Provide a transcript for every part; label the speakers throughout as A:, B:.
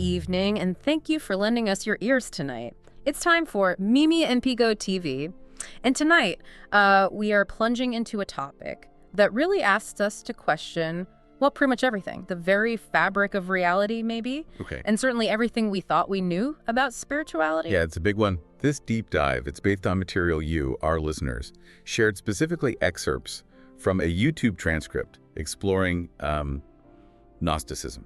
A: evening, and thank you for lending us your ears tonight. It's time for Mimi and Pico TV, and tonight we are plunging into a topic that really asks us to question, well, pretty much everything. The very fabric of reality, maybe.
B: Okay.
A: And certainly everything we thought we knew about spirituality.
B: Yeah, it's a big one. This deep dive, it's based on material you, our listeners, shared specifically excerpts from a YouTube transcript exploring Gnosticism.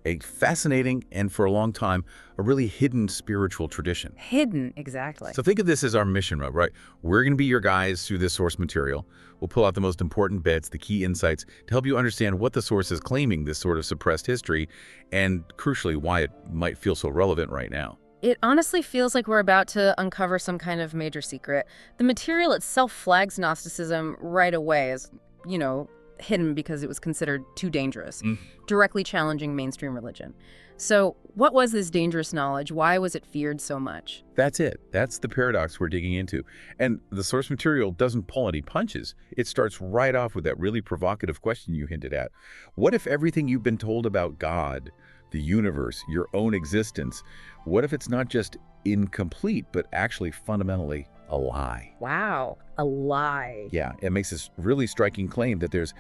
B: A fascinating and, for a long time, a really hidden spiritual tradition.
A: Hidden, exactly.
B: So think of this as our mission, right? We're going to be your guides through this source material. We'll pull out the most important bits, the key insights, to help you understand what the source is claiming this sort of suppressed history, and crucially, why it might feel so relevant right now.
A: It honestly feels like we're about to uncover some kind of major secret. The material itself flags Gnosticism right away as, hidden because it was considered too dangerous, directly challenging mainstream religion. So what was this dangerous knowledge? Why was it feared so much?
B: That's it. That's the paradox we're digging into. And the source material doesn't pull any punches. It starts right off with that really provocative question you hinted at. What if everything you've been told about God, the universe, your own existence, what if it's not just incomplete, but actually fundamentally a lie?
A: Wow, a lie.
B: Yeah, it makes this really striking claim that there's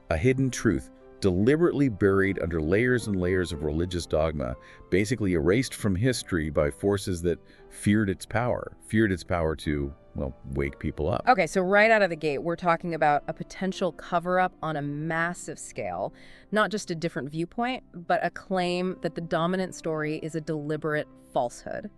B: a hidden truth deliberately buried under layers and layers of religious dogma, basically erased from history by forces that feared its power to, well, wake people up.
A: Okay, so right out of the gate, we're talking about a potential cover-up on a massive scale, not just a different viewpoint, but a claim that the dominant story is a deliberate falsehood.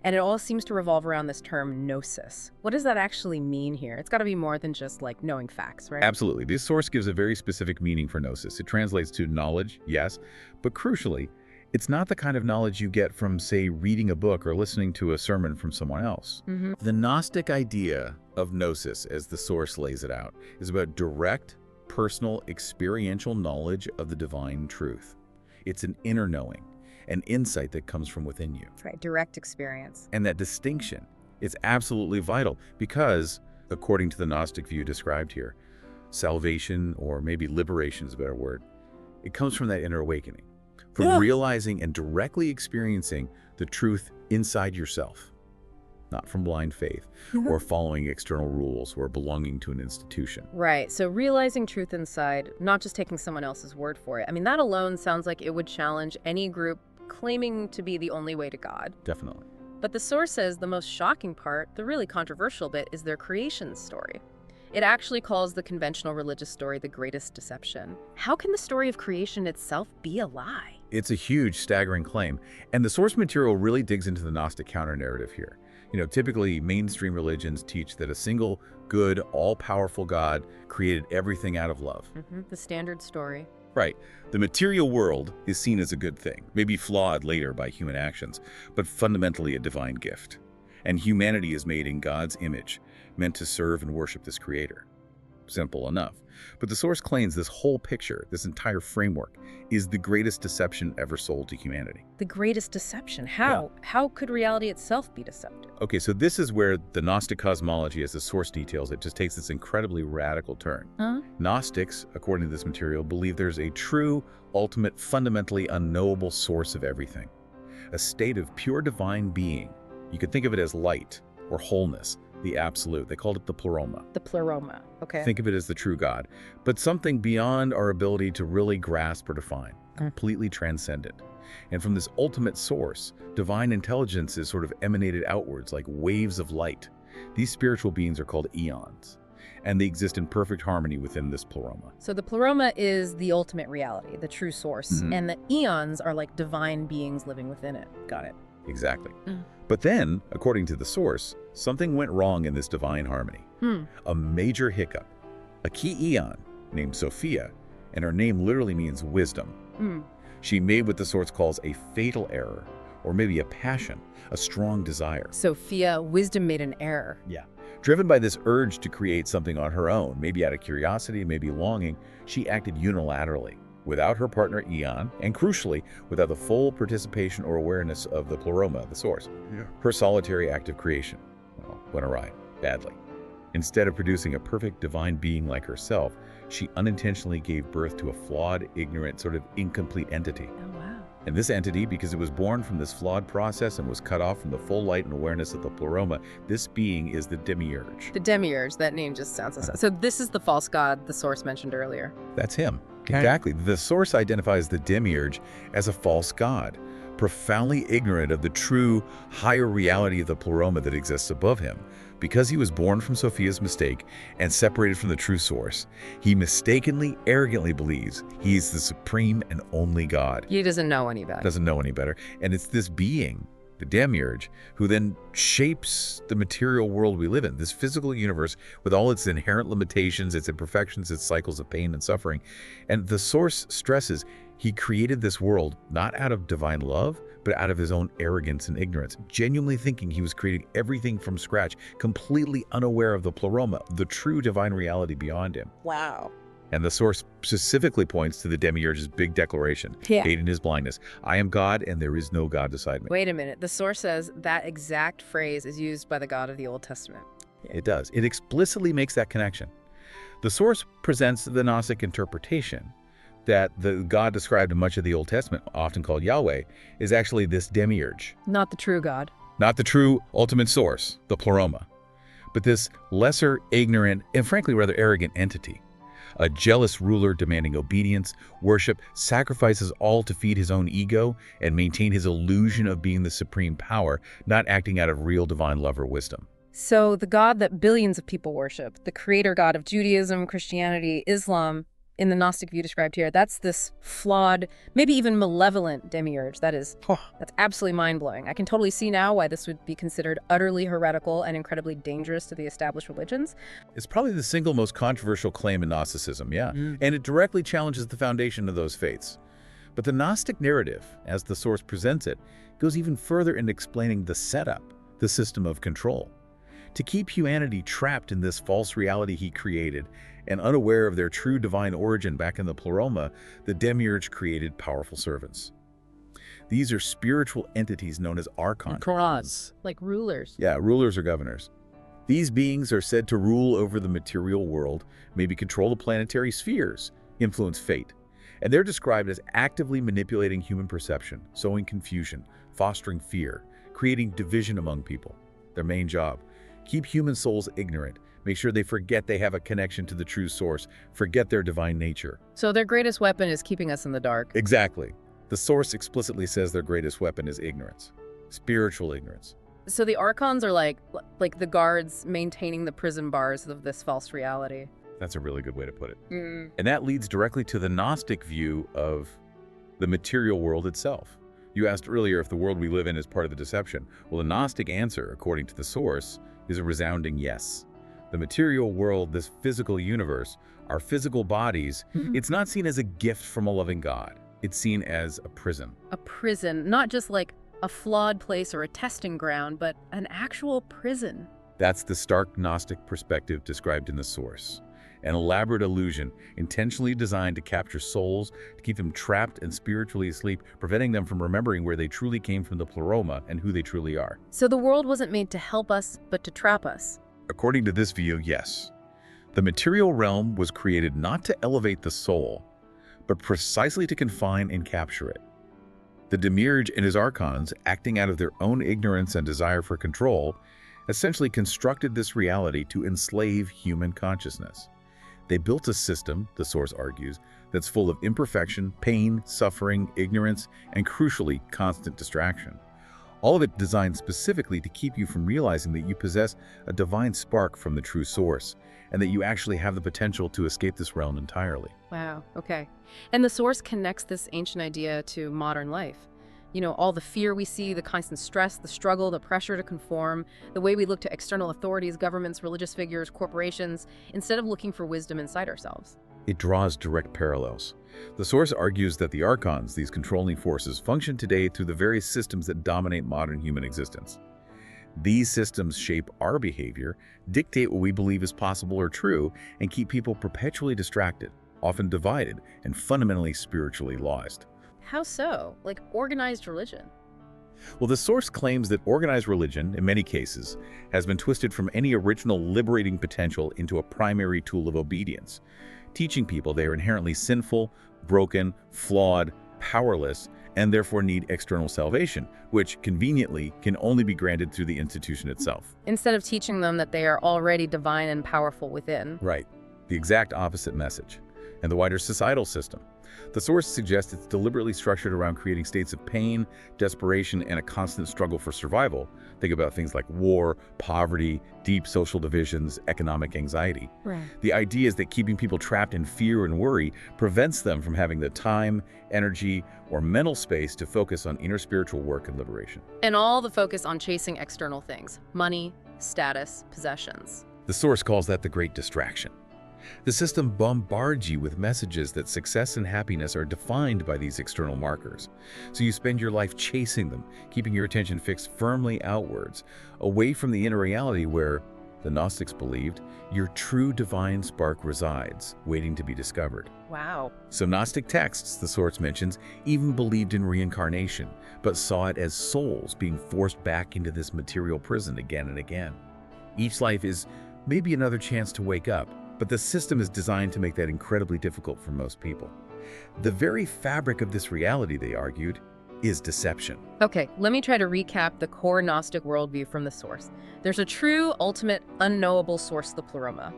A: And it all seems to revolve around this term Gnosis. What does that actually mean here? It's got to be more than just like knowing facts, right?
B: Absolutely. This source gives a very specific meaning for Gnosis. It translates to knowledge, yes, but crucially, it's not the kind of knowledge you get from, say, reading a book or listening to a sermon from someone else. The Gnostic idea of Gnosis, as the source lays it out, is about direct, personal, experiential knowledge of the divine truth. It's an inner knowing, an insight that comes from within you.
A: Right, direct experience.
B: And that distinction is absolutely vital because, according to the Gnostic view described here, salvation, or maybe liberation is a better word, it comes from that inner awakening, from realizing and directly experiencing the truth inside yourself, not from blind faith or following external rules or belonging to an institution.
A: Right, so realizing truth inside, not just taking someone else's word for it. I mean, that alone sounds like it would challenge any group claiming to be the only way to God.
B: Definitely.
A: But the source says the most shocking part, the really controversial bit, is their creation story. It actually calls the conventional religious story the greatest deception. How can the story of creation itself be a lie?
B: It's a huge, staggering claim, and the source material really digs into the Gnostic counter-narrative here. Typically mainstream religions teach that a single, good, all-powerful God created everything out of love.
A: The standard story.
B: Right. The material world is seen as a good thing, maybe flawed later by human actions, but fundamentally a divine gift. And humanity is made in God's image, meant to serve and worship this creator. Simple enough. But the source claims this whole picture, this entire framework, is the greatest deception ever sold to humanity.
A: The greatest deception? How? Yeah. How could reality itself be deceptive?
B: Okay, so this is where the Gnostic cosmology, as the source details it, just takes this incredibly radical turn. Gnostics, according to this material, believe there's a true, ultimate, fundamentally unknowable source of everything. A state of pure divine being. You could think of it as light or wholeness, the absolute. They called it the pleroma.
A: The pleroma, okay.
B: Think of it as the true God, but something beyond our ability to really grasp or define, completely transcendent. And from this ultimate source, divine intelligence is sort of emanated outwards like waves of light. These spiritual beings are called eons, and they exist in perfect harmony within this pleroma.
A: So the pleroma is the ultimate reality, the true source, and the eons are like divine beings living within it. Got it.
B: Exactly. But then, according to the source, something went wrong in this divine harmony. A major hiccup. A key eon named Sophia, and her name literally means wisdom. She made what the source calls a fatal error, or maybe a passion, a strong desire.
A: Sophia, wisdom made an error.
B: Yeah. Driven by this urge to create something on her own, maybe out of curiosity, maybe longing, she acted unilaterally, without her partner Eon, and crucially, without the full participation or awareness of the pleroma, the source. Her solitary act of creation, well, went awry, badly. Instead of producing a perfect divine being like herself, she unintentionally gave birth to a flawed, ignorant, sort of incomplete entity.
A: Oh, wow.
B: And this entity, because it was born from this flawed process and was cut off from the full light and awareness of the pleroma, this being is the Demiurge.
A: The Demiurge, that name just sounds so this is the false god the source mentioned earlier.
B: That's him. Okay. Exactly. The source identifies the Demiurge as a false god, profoundly ignorant of the true, higher reality of the pleroma that exists above him. Because he was born from Sophia's mistake and separated from the true source, he mistakenly, arrogantly believes he's the supreme and only God.
A: He doesn't know any better.
B: Doesn't know any better. And it's this being, the Demiurge, who then shapes the material world we live in, this physical universe with all its inherent limitations, its imperfections, its cycles of pain and suffering. And the source stresses he created this world not out of divine love, but out of his own arrogance and ignorance, genuinely thinking he was creating everything from scratch, completely unaware of the pleroma, the true divine reality beyond him.
A: Wow.
B: And the source specifically points to the Demiurge's big declaration, hating his blindness. I am God, and there is no God beside me.
A: Wait a minute. The source says that exact phrase is used by the God of the Old Testament.
B: It does. It explicitly makes that connection. The source presents the Gnostic interpretation that the God described in much of the Old Testament, often called Yahweh, is actually this Demiurge.
A: Not the true God.
B: Not the true ultimate source, the pleroma, but this lesser, ignorant, and frankly rather arrogant entity. A jealous ruler demanding obedience, worship, sacrifices all to feed his own ego and maintain his illusion of being the supreme power, not acting out of real divine love or wisdom.
A: So the God that billions of people worship, the creator God of Judaism, Christianity, Islam, in the Gnostic view described here, that's this flawed, maybe even malevolent Demiurge. That's absolutely mind-blowing. I can totally see now why this would be considered utterly heretical and incredibly dangerous to the established religions.
B: It's probably the single most controversial claim in Gnosticism, and it directly challenges the foundation of those faiths. But the Gnostic narrative, as the source presents it, goes even further in explaining the setup, the system of control. To keep humanity trapped in this false reality he created and unaware of their true divine origin back in the pleroma, the Demiurge created powerful servants. These are spiritual entities known as Archons.
A: Like rulers.
B: Yeah, rulers or governors. These beings are said to rule over the material world, maybe control the planetary spheres, influence fate. And they're described as actively manipulating human perception, sowing confusion, fostering fear, creating division among people. Their main job: keep human souls ignorant, make sure they forget they have a connection to the true source, forget their divine nature.
A: So their greatest weapon is keeping us in the dark.
B: Exactly. The source explicitly says their greatest weapon is ignorance, spiritual ignorance.
A: So the Archons are like the guards maintaining the prison bars of this false reality.
B: That's a really good way to put it. And that leads directly to the Gnostic view of the material world itself. You asked earlier if the world we live in is part of the deception. Well, the Gnostic answer, according to the source, is a resounding yes. The material world, this physical universe, our physical bodies, it's not seen as a gift from a loving God. It's seen as a prison. A
A: prison, not just like a flawed place or a testing ground, but an actual prison.
B: That's the stark Gnostic perspective described in the source. An elaborate illusion intentionally designed to capture souls, to keep them trapped and spiritually asleep, preventing them from remembering where they truly came from, the pleroma, and who they truly are.
A: So the world wasn't made to help us, but to trap us.
B: According to this view, yes. The material realm was created not to elevate the soul, but precisely to confine and capture it. The Demiurge and his Archons, acting out of their own ignorance and desire for control, essentially constructed this reality to enslave human consciousness. They built a system, the source argues, that's full of imperfection, pain, suffering, ignorance, and crucially, constant distraction. All of it designed specifically to keep you from realizing that you possess a divine spark from the true source, and that you actually have the potential to escape this realm entirely.
A: Wow, okay. And the source connects this ancient idea to modern life. You know, all the fear we see, the constant stress, the struggle, the pressure to conform, the way we look to external authorities, governments, religious figures, corporations, instead of looking for wisdom inside ourselves.
B: It draws direct parallels. The source argues that the Archons, these controlling forces, function today through the various systems that dominate modern human existence. These systems shape our behavior, dictate what we believe is possible or true, and keep people perpetually distracted, often divided, and fundamentally spiritually lost.
A: How so? Like organized religion?
B: Well, the source claims that organized religion, in many cases, has been twisted from any original liberating potential into a primary tool of obedience, teaching people they are inherently sinful, broken, flawed, powerless, and therefore need external salvation, which conveniently can only be granted through the institution itself.
A: Instead of teaching them that they are already divine and powerful within.
B: Right. The exact opposite message. And the wider societal system. The source suggests it's deliberately structured around creating states of pain, desperation, and a constant struggle for survival. Think about things like war, poverty, deep social divisions, economic anxiety.
A: Right.
B: The idea is that keeping people trapped in fear and worry prevents them from having the time, energy, or mental space to focus on inner spiritual work and liberation.
A: And all the focus on chasing external things, money, status, possessions.
B: The source calls that the great distraction. The system bombards you with messages that success and happiness are defined by these external markers. So you spend your life chasing them, keeping your attention fixed firmly outwards, away from the inner reality where, the Gnostics believed, your true divine spark resides, waiting to be discovered.
A: Wow.
B: So Gnostic texts, the source mentions, even believed in reincarnation, but saw it as souls being forced back into this material prison again and again. Each life is maybe another chance to wake up, but the system is designed to make that incredibly difficult for most people. The very fabric of this reality, they argued, is deception.
A: Okay, let me try to recap the core Gnostic worldview from the source. There's a true, ultimate, unknowable source, the pleroma.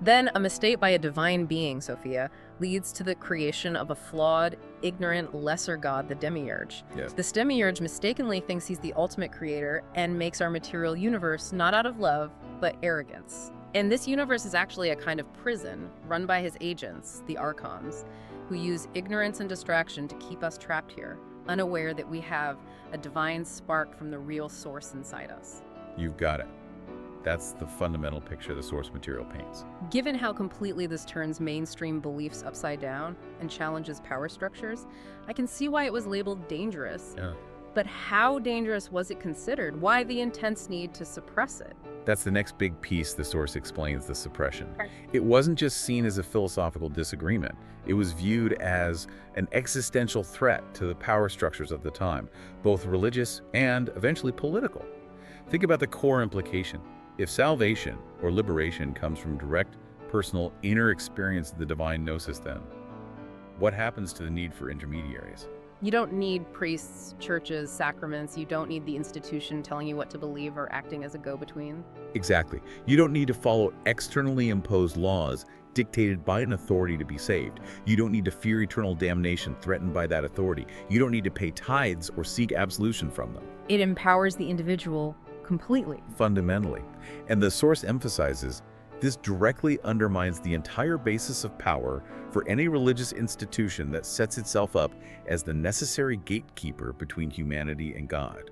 A: Then a mistake by a divine being, Sophia, leads to the creation of a flawed, ignorant, lesser god, the Demiurge.
B: Yes.
A: This Demiurge mistakenly thinks he's the ultimate creator and makes our material universe not out of love, but arrogance. And this universe is actually a kind of prison run by his agents, the Archons, who use ignorance and distraction to keep us trapped here, unaware that we have a divine spark from the real source inside us.
B: You've got it. That's the fundamental picture the source material paints.
A: Given how completely this turns mainstream beliefs upside down and challenges power structures, I can see why it was labeled dangerous.
B: Yeah.
A: But how dangerous was it considered? Why the intense need to suppress it?
B: That's the next big piece the source explains, the suppression.
A: Right.
B: It wasn't just seen as a philosophical disagreement. It was viewed as an existential threat to the power structures of the time, both religious and eventually political. Think about the core implication. If salvation or liberation comes from direct, personal, inner experience of the divine Gnosis, then what happens to the need for intermediaries?
A: You don't need priests, churches, sacraments. You don't need the institution telling you what to believe or acting as a go-between.
B: Exactly. You don't need to follow externally imposed laws dictated by an authority to be saved. You don't need to fear eternal damnation threatened by that authority. You don't need to pay tithes or seek absolution from them.
A: It empowers the individual completely.
B: Fundamentally. And the source emphasizes this directly undermines the entire basis of power for any religious institution that sets itself up as the necessary gatekeeper between humanity and God.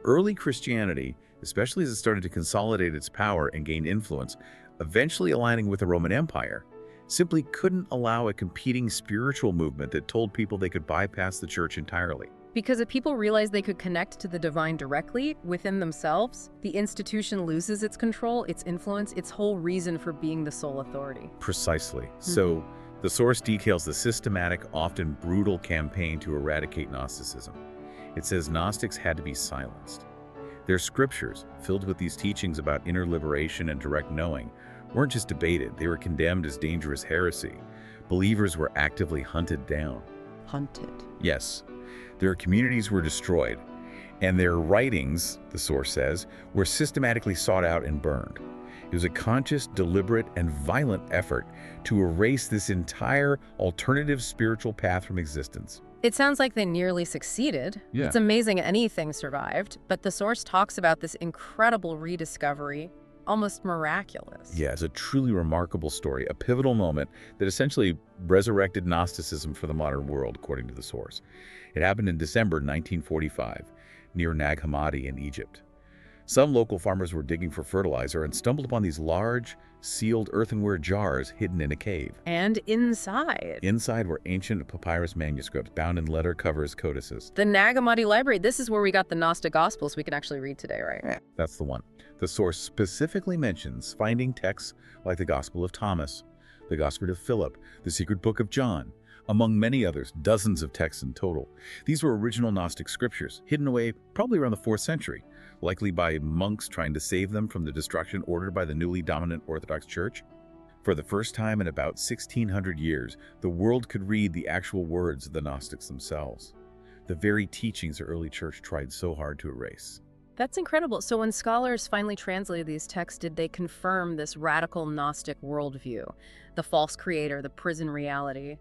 B: Early Christianity, especially as it started to consolidate its power and gain influence, eventually aligning with the Roman Empire, simply couldn't allow a competing spiritual movement that told people they could bypass the church entirely.
A: Because if people realize they could connect to the divine directly within themselves, the institution loses its control, its influence, its whole reason for being the sole authority.
B: Precisely. So the source details the systematic, often brutal campaign to eradicate Gnosticism. It says Gnostics had to be silenced. Their scriptures, filled with these teachings about inner liberation and direct knowing, weren't just debated, they were condemned as dangerous heresy. Believers were actively hunted down.
A: Hunted.
B: Yes. Their communities were destroyed, and their writings, the source says, were systematically sought out and burned. It was a conscious, deliberate, and violent effort to erase this entire alternative spiritual path from existence.
A: It sounds like they nearly succeeded.
B: Yeah.
A: It's amazing anything survived, but the source talks about this incredible rediscovery, almost miraculous.
B: Yeah, it's a truly remarkable story, a pivotal moment that essentially resurrected Gnosticism for the modern world, according to the source. It happened in December 1945, near Nag Hammadi in Egypt. Some local farmers were digging for fertilizer and stumbled upon these large, sealed earthenware jars hidden in a cave.
A: And inside.
B: Inside were ancient papyrus manuscripts bound in letter covers codices.
A: The Nag Hammadi library, this is where we got the Gnostic Gospels we can actually read today, right?
B: That's the one. The source specifically mentions finding texts like the Gospel of Thomas, the Gospel of Philip, the Secret Book of John, among many others, dozens of texts in total. These were original Gnostic scriptures, hidden away probably around the 4th century, likely by monks trying to save them from the destruction ordered by the newly dominant Orthodox Church. For the first time in about 1600 years, the world could read the actual words of the Gnostics themselves. the very teachings the early church tried so hard to erase.
A: That's incredible. So when scholars finally translated these texts, did they confirm this radical Gnostic worldview? The false creator, the prison reality?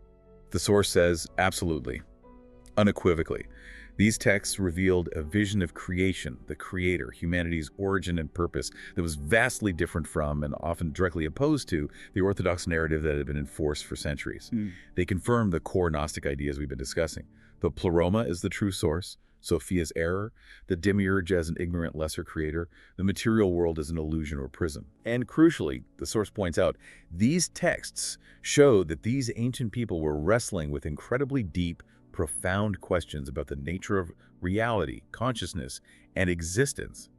B: The source says, absolutely, unequivocally. These texts revealed a vision of creation, the creator, humanity's origin and purpose that was vastly different from and often directly opposed to the orthodox narrative that had been enforced for centuries. They confirmed the core Gnostic ideas we've been discussing. The pleroma is the true source, Sophia's error, the Demiurge as an ignorant lesser creator, the material world as an illusion or prism. And crucially, the source points out, these texts show that these ancient people were wrestling with incredibly deep, profound questions about the nature of reality, consciousness, and existence.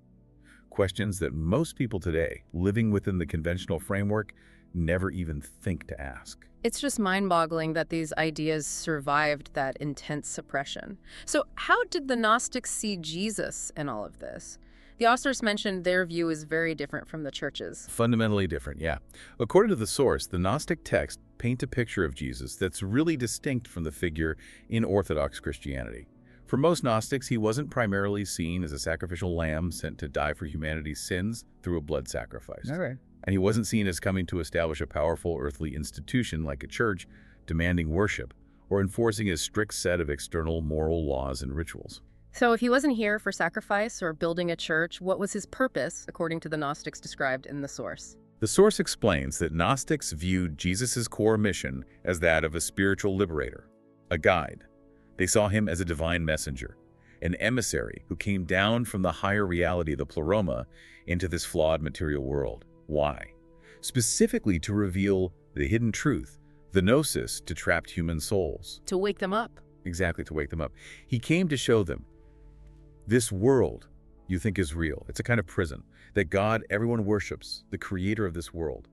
B: Questions that most people today, living within the conventional framework, never even think to ask.
A: It's just mind-boggling that these ideas survived that intense suppression. So how did the Gnostics see Jesus in all of this? The authors mentioned their view is very different from the church's.
B: Fundamentally different, yeah. According to the source, the Gnostic texts paint a picture of Jesus that's really distinct from the figure in Orthodox Christianity. For most Gnostics, he wasn't primarily seen as a sacrificial lamb sent to die for humanity's sins through a blood sacrifice.
A: All right.
B: And he wasn't seen as coming to establish a powerful earthly institution like a church, demanding worship, or enforcing a strict set of external moral laws and rituals.
A: So if he wasn't here for sacrifice or building a church, what was his purpose, according to the Gnostics described in the source?
B: The source explains that Gnostics viewed Jesus' core mission as that of a spiritual liberator, a guide. They saw him as a divine messenger, an emissary who came down from the higher reality of the pleroma into this flawed material world. Why? Specifically to reveal the hidden truth, the Gnosis to trapped human souls.
A: To wake them up.
B: Exactly, to wake them up. He came to show them, this world you think is real. It's a kind of prison that God everyone worships, the creator of this world.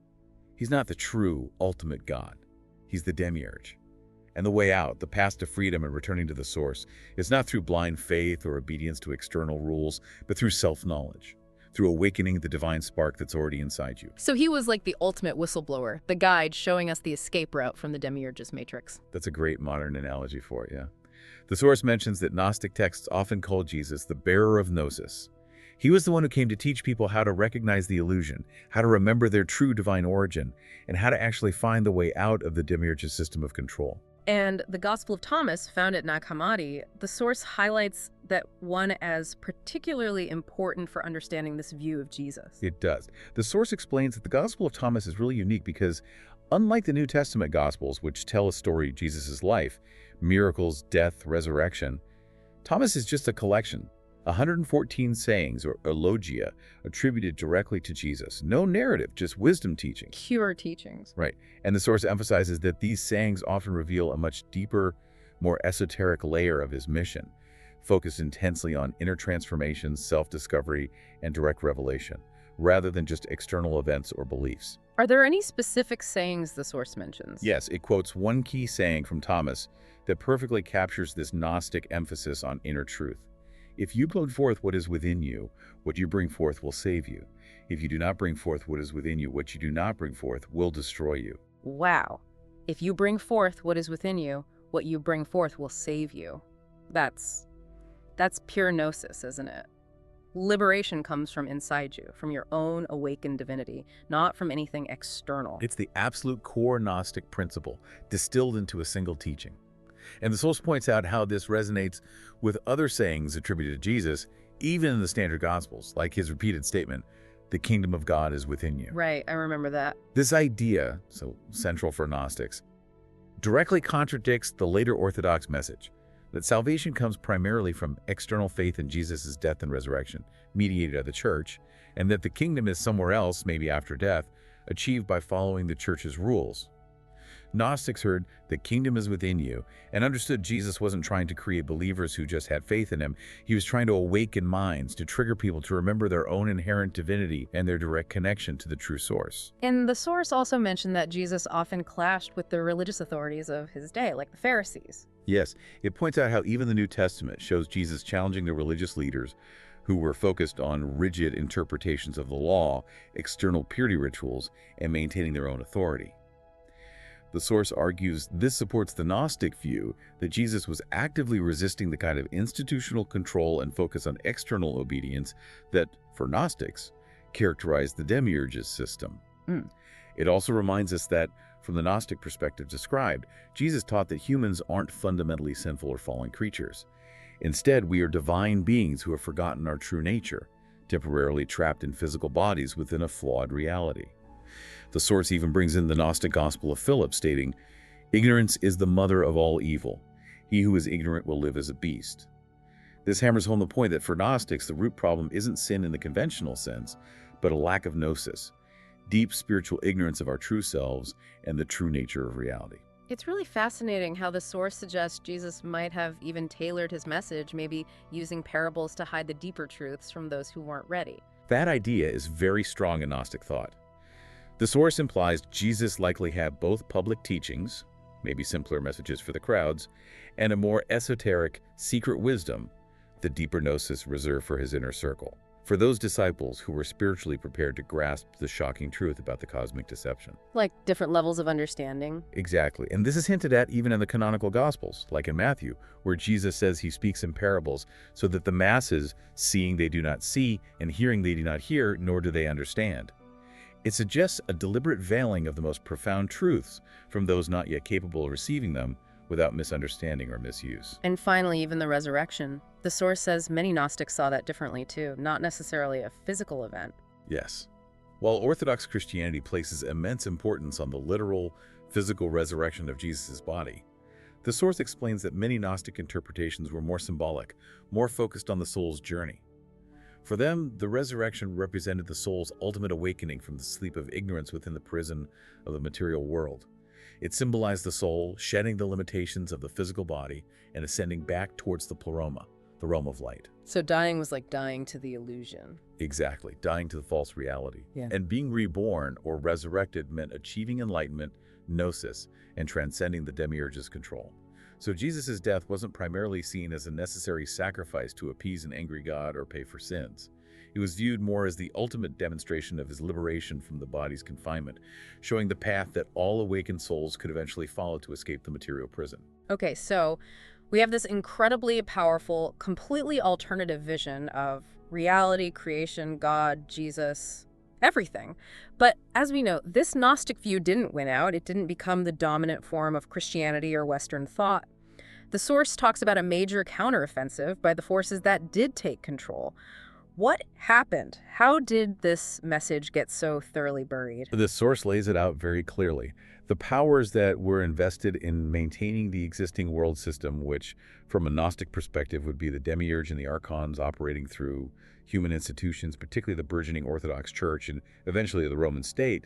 B: He's not the true, ultimate God. He's the Demiurge. And the way out, the path to freedom and returning to the source, is not through blind faith or obedience to external rules, but through self-knowledge, through awakening the divine spark that's already inside you.
A: So he was like the ultimate whistleblower, the guide showing us the escape route from the Demiurge's matrix.
B: That's a great modern analogy for it, yeah. The source mentions that Gnostic texts often call Jesus the bearer of Gnosis. He was the one who came to teach people how to recognize the illusion, how to remember their true divine origin, and how to actually find the way out of the Demiurge's system of control.
A: And the Gospel of Thomas, found at Nag Hammadi, the source highlights that one as particularly important for understanding this view of Jesus.
B: It does. The source explains that the Gospel of Thomas is really unique because, unlike the New Testament Gospels, which tell a story of Jesus' life, miracles, death, resurrection, Thomas is just a collection, 114 sayings or eulogia attributed directly to Jesus. No narrative, just wisdom teaching.
A: Pure teachings.
B: Right. And the source emphasizes that these sayings often reveal a much deeper, more esoteric layer of his mission, focused intensely on inner transformation, self-discovery, and direct revelation, rather than just external events or beliefs.
A: Are there any specific sayings the source mentions?
B: Yes, it quotes one key saying from Thomas that perfectly captures this Gnostic emphasis on inner truth. If you put forth what is within you, what you bring forth will save you. If you do not bring forth what is within you, what you do not bring forth will destroy you.
A: Wow. If you bring forth what is within you, what you bring forth will save you. That's pure Gnosis, isn't it? Liberation comes from inside you, from your own awakened divinity, not from anything external.
B: It's the absolute core Gnostic principle, distilled into a single teaching. And the source points out how this resonates with other sayings attributed to Jesus, even in the standard Gospels, like his repeated statement, the kingdom of God is within you.
A: Right, I remember that.
B: This idea, so central for Gnostics, directly contradicts the later Orthodox message that salvation comes primarily from external faith in Jesus' death and resurrection, mediated by the church, and that the kingdom is somewhere else, maybe after death, achieved by following the church's rules. Gnostics heard the kingdom is within you and understood Jesus wasn't trying to create believers who just had faith in him. He was trying to awaken minds, to trigger people to remember their own inherent divinity and their direct connection to the true source.
A: And the source also mentioned that Jesus often clashed with the religious authorities of his day, like the Pharisees.
B: Yes, it points out how even the New Testament shows Jesus challenging the religious leaders who were focused on rigid interpretations of the law, external purity rituals, and maintaining their own authority. The source argues this supports the Gnostic view that Jesus was actively resisting the kind of institutional control and focus on external obedience that, for Gnostics, characterized the Demiurge's system. It also reminds us that, from the Gnostic perspective described, Jesus taught that humans aren't fundamentally sinful or fallen creatures. Instead, we are divine beings who have forgotten our true nature, temporarily trapped in physical bodies within a flawed reality. The source even brings in the Gnostic Gospel of Philip, stating, "Ignorance is the mother of all evil. He who is ignorant will live as a beast." This hammers home the point that for Gnostics, the root problem isn't sin in the conventional sense, but a lack of gnosis, deep spiritual ignorance of our true selves and the true nature of reality.
A: It's really fascinating how the source suggests Jesus might have even tailored his message, maybe using parables to hide the deeper truths from those who weren't ready.
B: That idea is very strong in Gnostic thought. The source implies Jesus likely had both public teachings, maybe simpler messages for the crowds, and a more esoteric, secret wisdom, the deeper gnosis reserved for his inner circle, for those disciples who were spiritually prepared to grasp the shocking truth about the cosmic deception.
A: Like different levels of understanding.
B: Exactly. And this is hinted at even in the canonical Gospels, like in Matthew, where Jesus says he speaks in parables so that the masses, seeing they do not see, and hearing they do not hear, nor do they understand. It suggests a deliberate veiling of the most profound truths from those not yet capable of receiving them without misunderstanding or misuse.
A: And finally, even the resurrection. The source says many Gnostics saw that differently too, not necessarily a physical event.
B: Yes. While Orthodox Christianity places immense importance on the literal, physical resurrection of Jesus' body, the source explains that many Gnostic interpretations were more symbolic, more focused on the soul's journey. For them, the resurrection represented the soul's ultimate awakening from the sleep of ignorance within the prison of the material world. It symbolized the soul shedding the limitations of the physical body and ascending back towards the pleroma, the realm of light.
A: So dying was like dying to the illusion.
B: Exactly, dying to the false reality.
A: Yeah.
B: And being reborn or resurrected meant achieving enlightenment, gnosis, and transcending the Demiurge's control. So Jesus' death wasn't primarily seen as a necessary sacrifice to appease an angry God or pay for sins. It was viewed more as the ultimate demonstration of his liberation from the body's confinement, showing the path that all awakened souls could eventually follow to escape the material prison.
A: Okay, so we have this incredibly powerful, completely alternative vision of reality, creation, God, Jesus, everything. But as we know, this Gnostic view didn't win out. It didn't become the dominant form of Christianity or Western thought. The source talks about a major counteroffensive by the forces that did take control. What happened? How did this message get so thoroughly buried?
B: The source lays it out very clearly. The powers that were invested in maintaining the existing world system, which from a Gnostic perspective would be the Demiurge and the Archons operating through human institutions, particularly the burgeoning Orthodox Church and eventually the Roman state,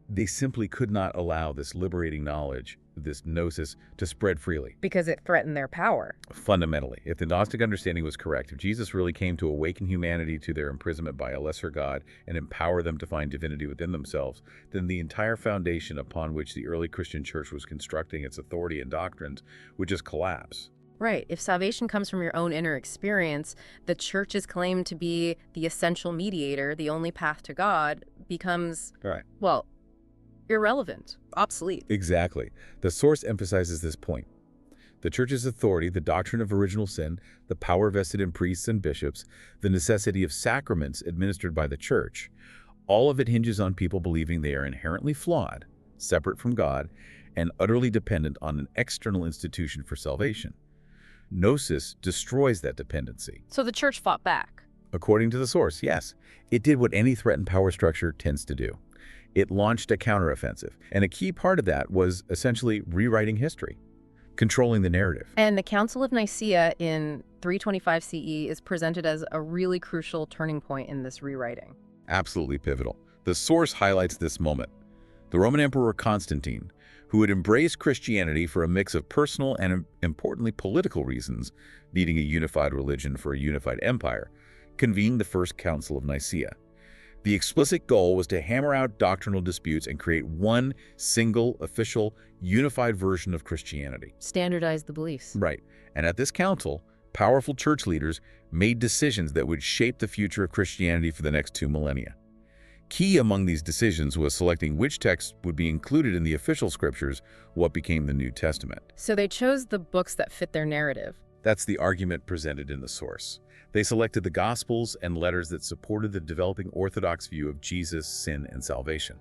B: they simply could not allow this liberating knowledge, this gnosis, to spread freely.
A: Because it threatened their power.
B: Fundamentally, if the Gnostic understanding was correct, if Jesus really came to awaken humanity to their imprisonment by a lesser God and empower them to find divinity within themselves, then the entire foundation upon which the early Christian church was constructing its authority and doctrines would just collapse.
A: Right. If salvation comes from your own inner experience, the church's claim to be the essential mediator, the only path to God, becomes, well, irrelevant, obsolete.
B: Exactly. The source emphasizes this point. The church's authority, the doctrine of original sin, the power vested in priests and bishops, the necessity of sacraments administered by the church, all of it hinges on people believing they are inherently flawed, separate from God, and utterly dependent on an external institution for salvation. Gnosis destroys that dependency.
A: So the church fought back.
B: According to the source, yes. It did what any threatened power structure tends to do. It launched a counteroffensive, and a key part of that was essentially rewriting history, controlling the narrative.
A: And the Council of Nicaea in 325 CE is presented as a really crucial turning point in this rewriting.
B: Absolutely pivotal. The source highlights this moment. The Roman Emperor Constantine, who had embraced Christianity for a mix of personal and, importantly, political reasons, needing a unified religion for a unified empire, convened the First Council of Nicaea. The explicit goal was to hammer out doctrinal disputes and create one single, official, unified version of Christianity.
A: Standardize the beliefs.
B: Right. And at this council, powerful church leaders made decisions that would shape the future of Christianity for the next 2 millennia. Key among these decisions was selecting which text would be included in the official scriptures, what became the New Testament.
A: So they chose the books that fit their narrative.
B: That's the argument presented in the source. They selected the Gospels and letters that supported the developing Orthodox view of Jesus, sin, and salvation.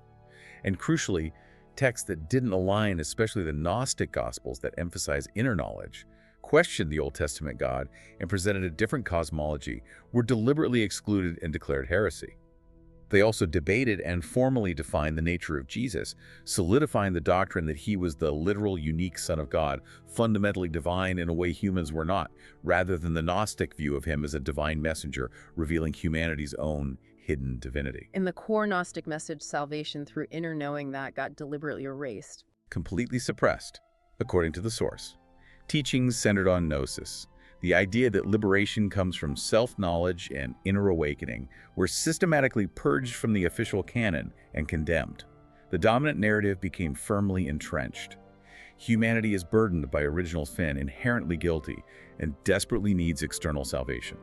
B: And crucially, texts that didn't align, especially the Gnostic Gospels that emphasize inner knowledge, questioned the Old Testament God, and presented a different cosmology, were deliberately excluded and declared heresy. They also debated and formally defined the nature of Jesus, solidifying the doctrine that he was the literal, unique Son of God, fundamentally divine in a way humans were not, rather than the Gnostic view of him as a divine messenger, revealing humanity's own hidden divinity.
A: In the core Gnostic message, salvation through inner knowing that got deliberately erased.
B: Completely suppressed, according to the source. Teachings centered on Gnosis, the idea that liberation comes from self-knowledge and inner awakening, were systematically purged from the official canon and condemned. The dominant narrative became firmly entrenched. Humanity is burdened by original sin, inherently guilty, and desperately needs external salvation.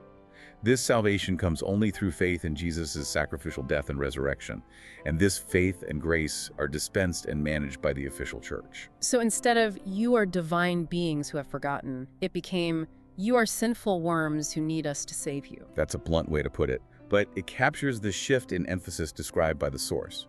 B: This salvation comes only through faith in Jesus' sacrificial death and resurrection, and this faith and grace are dispensed and managed by the official church.
A: So instead of, "You are divine beings who have forgotten," it became, "You are sinful worms who need us to save you."
B: That's a blunt way to put it, but it captures the shift in emphasis described by the source.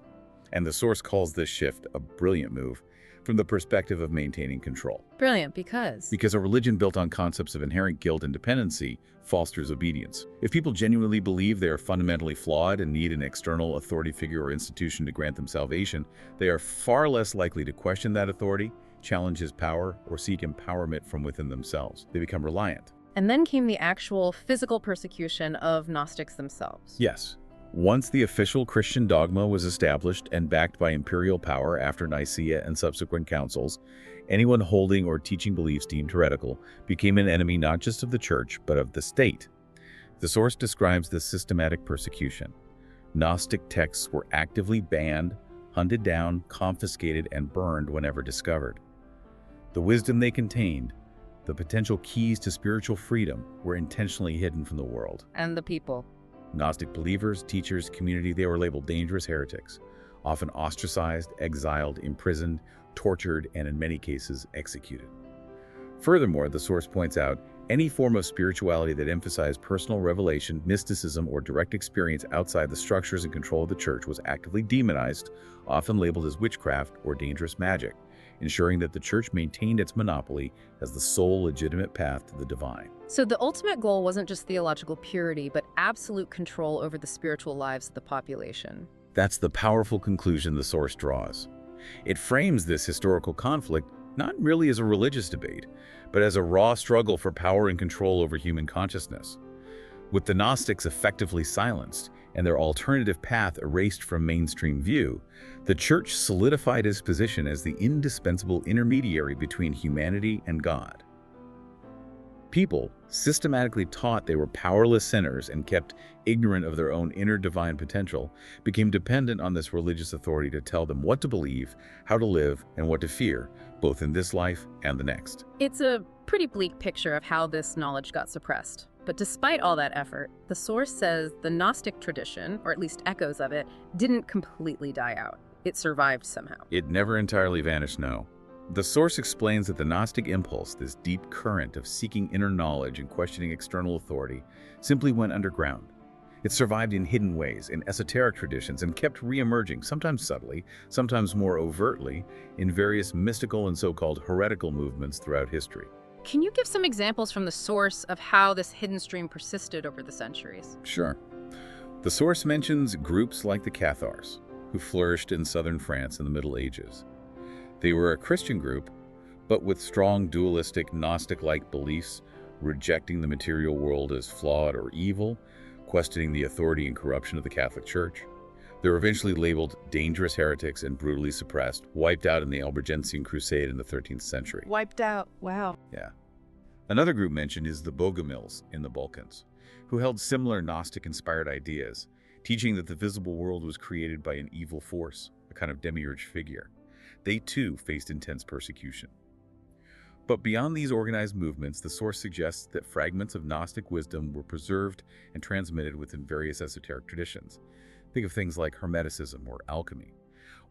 B: And the source calls this shift a brilliant move from the perspective of maintaining control.
A: Brilliant, because?
B: Because a religion built on concepts of inherent guilt and dependency fosters obedience. If people genuinely believe they are fundamentally flawed and need an external authority figure or institution to grant them salvation, they are far less likely to question that authority, challenge his power, or seek empowerment from within themselves. They become reliant.
A: And then came the actual physical persecution of Gnostics themselves.
B: Yes. Once the official Christian dogma was established and backed by imperial power after Nicaea and subsequent councils, anyone holding or teaching beliefs deemed heretical became an enemy not just of the church, but of the state. The source describes this systematic persecution. Gnostic texts were actively banned, hunted down, confiscated, and burned whenever discovered. The wisdom they contained, the potential keys to spiritual freedom, were intentionally hidden from the world.
A: And the people.
B: Gnostic believers, teachers, community, they were labeled dangerous heretics, often ostracized, exiled, imprisoned, tortured, and in many cases, executed. Furthermore, the source points out, any form of spirituality that emphasized personal revelation, mysticism, or direct experience outside the structures and control of the church was actively demonized, often labeled as witchcraft or dangerous magic, ensuring that the church maintained its monopoly as the sole legitimate path to the divine.
A: So the ultimate goal wasn't just theological purity, but absolute control over the spiritual lives of the population.
B: That's the powerful conclusion the source draws. It frames this historical conflict not merely as a religious debate, but as a raw struggle for power and control over human consciousness. With the Gnostics effectively silenced and their alternative path erased from mainstream view, the church solidified its position as the indispensable intermediary between humanity and God. People, systematically taught they were powerless sinners and kept ignorant of their own inner divine potential, became dependent on this religious authority to tell them what to believe, how to live, and what to fear, both in this life and the next.
A: It's a pretty bleak picture of how this knowledge got suppressed. But despite all that effort, the source says the Gnostic tradition, or at least echoes of it, didn't completely die out. It survived somehow.
B: It never entirely vanished, no. The source explains that the Gnostic impulse, this deep current of seeking inner knowledge and questioning external authority, simply went underground. It survived in hidden ways, in esoteric traditions, and kept re-emerging, sometimes subtly, sometimes more overtly, in various mystical and so-called heretical movements throughout history.
A: Can you give some examples from the source of how this hidden stream persisted over the centuries?
B: Sure. The source mentions groups like the Cathars, who flourished in southern France in the Middle Ages. They were a Christian group, but with strong dualistic Gnostic-like beliefs, rejecting the material world as flawed or evil, questioning the authority and corruption of the Catholic Church. They were eventually labeled dangerous heretics and brutally suppressed, wiped out in the Albigensian Crusade in the 13th century.
A: Wiped out, wow.
B: Yeah. Another group mentioned is the Bogomils in the Balkans, who held similar Gnostic-inspired ideas, teaching that the visible world was created by an evil force, a kind of Demiurge figure. They too faced intense persecution. But beyond these organized movements, the source suggests that fragments of Gnostic wisdom were preserved and transmitted within various esoteric traditions. Think of things like Hermeticism or alchemy.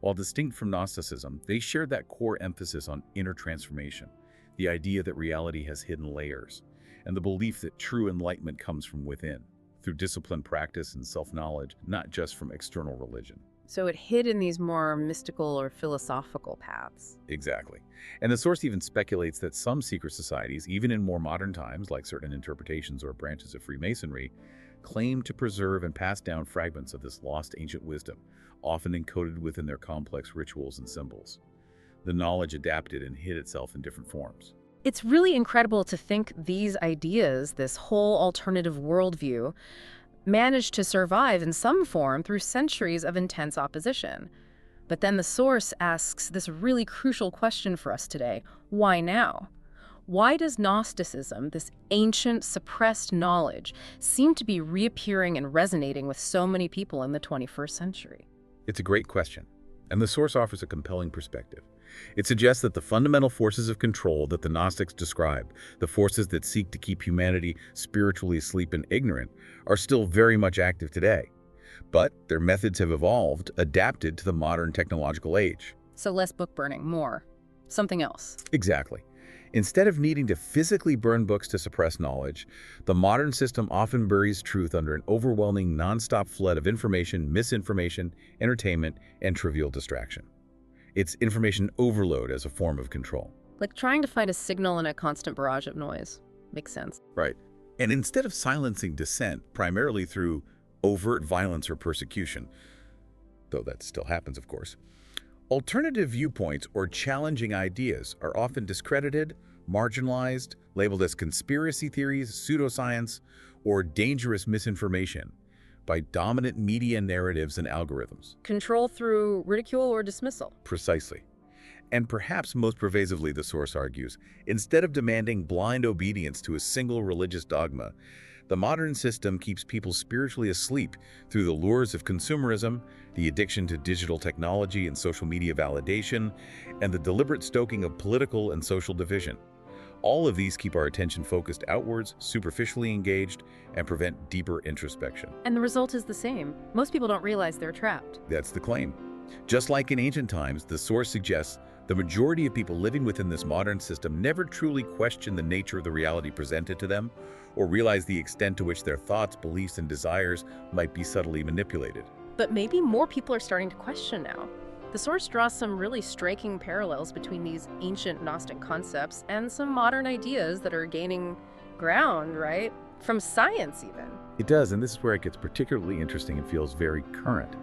B: While distinct from Gnosticism, they shared that core emphasis on inner transformation, the idea that reality has hidden layers, and the belief that true enlightenment comes from within, through disciplined practice and self-knowledge, not just from external religion.
A: So it hid in these more mystical or philosophical paths.
B: Exactly. And the source even speculates that some secret societies, even in more modern times, like certain interpretations or branches of Freemasonry, claim to preserve and pass down fragments of this lost ancient wisdom, often encoded within their complex rituals and symbols. The knowledge adapted and hid itself in different forms.
A: It's really incredible to think these ideas, this whole alternative worldview, managed to survive in some form through centuries of intense opposition. But then the source asks this really crucial question for us today: why now? Why does Gnosticism, this ancient, suppressed knowledge, seem to be reappearing and resonating with so many people in the 21st century?
B: It's a great question, and the source offers a compelling perspective. It suggests that the fundamental forces of control that the Gnostics describe, the forces that seek to keep humanity spiritually asleep and ignorant, are still very much active today. But their methods have evolved, adapted to the modern technological age.
A: So less book burning, more something else.
B: Exactly. Instead of needing to physically burn books to suppress knowledge, the modern system often buries truth under an overwhelming, nonstop flood of information, misinformation, entertainment, and trivial distraction. It's information overload as a form of control.
A: Like trying to find a signal in a constant barrage of noise. Makes sense.
B: Right. And instead of silencing dissent, primarily through overt violence or persecution, though that still happens, of course, alternative viewpoints or challenging ideas are often discredited, marginalized, labeled as conspiracy theories, pseudoscience, or dangerous misinformation by dominant media narratives and algorithms.
A: Control through ridicule or dismissal.
B: Precisely. And perhaps most pervasively, the source argues, instead of demanding blind obedience to a single religious dogma, the modern system keeps people spiritually asleep through the lures of consumerism, the addiction to digital technology and social media validation, and the deliberate stoking of political and social division. All of these keep our attention focused outwards, superficially engaged, and prevent deeper introspection.
A: And the result is the same. Most people don't realize they're trapped.
B: That's the claim. Just like in ancient times, the source suggests the majority of people living within this modern system never truly question the nature of the reality presented to them, or realize the extent to which their thoughts, beliefs, and desires might be subtly manipulated.
A: But maybe more people are starting to question now. The source draws some really striking parallels between these ancient Gnostic concepts and some modern ideas that are gaining ground, right? From science, even.
B: It does, and this is where it gets particularly interesting and feels very current.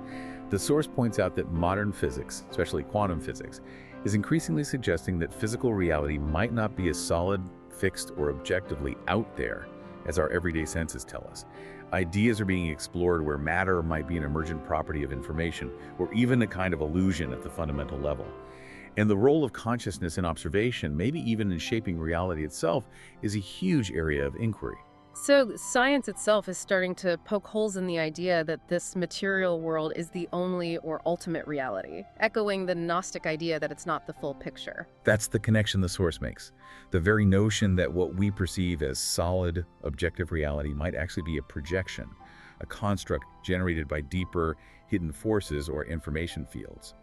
B: The source points out that modern physics, especially quantum physics, is increasingly suggesting that physical reality might not be as solid, fixed, or objectively out there as our everyday senses tell us. Ideas are being explored where matter might be an emergent property of information, or even a kind of illusion at the fundamental level. And the role of consciousness in observation, maybe even in shaping reality itself, is a huge area of inquiry.
A: So science itself is starting to poke holes in the idea that this material world is the only or ultimate reality, echoing the Gnostic idea that it's not the full picture.
B: That's the connection the source makes. The very notion that what we perceive as solid, objective reality might actually be a projection, a construct generated by deeper, hidden forces or information fields.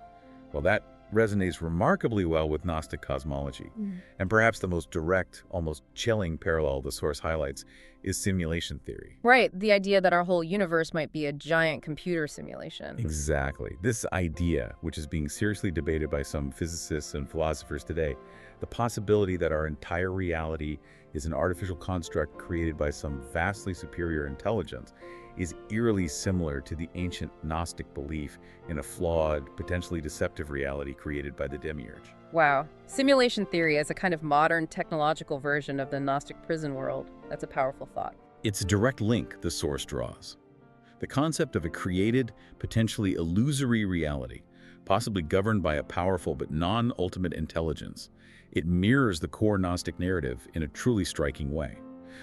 B: Well, that resonates remarkably well with Gnostic cosmology. And perhaps the most direct, almost chilling parallel the source highlights is simulation theory.
A: Right, the idea that our whole universe might be a giant computer simulation.
B: Exactly. This idea, which is being seriously debated by some physicists and philosophers today, the possibility that our entire reality is an artificial construct created by some vastly superior intelligence, is eerily similar to the ancient Gnostic belief in a flawed, potentially deceptive reality created by the Demiurge.
A: Wow. Simulation theory as a kind of modern technological version of the Gnostic prison world. That's a powerful thought.
B: It's a direct link the source draws. The concept of a created, potentially illusory reality, possibly governed by a powerful but non-ultimate intelligence. It mirrors the core Gnostic narrative in a truly striking way.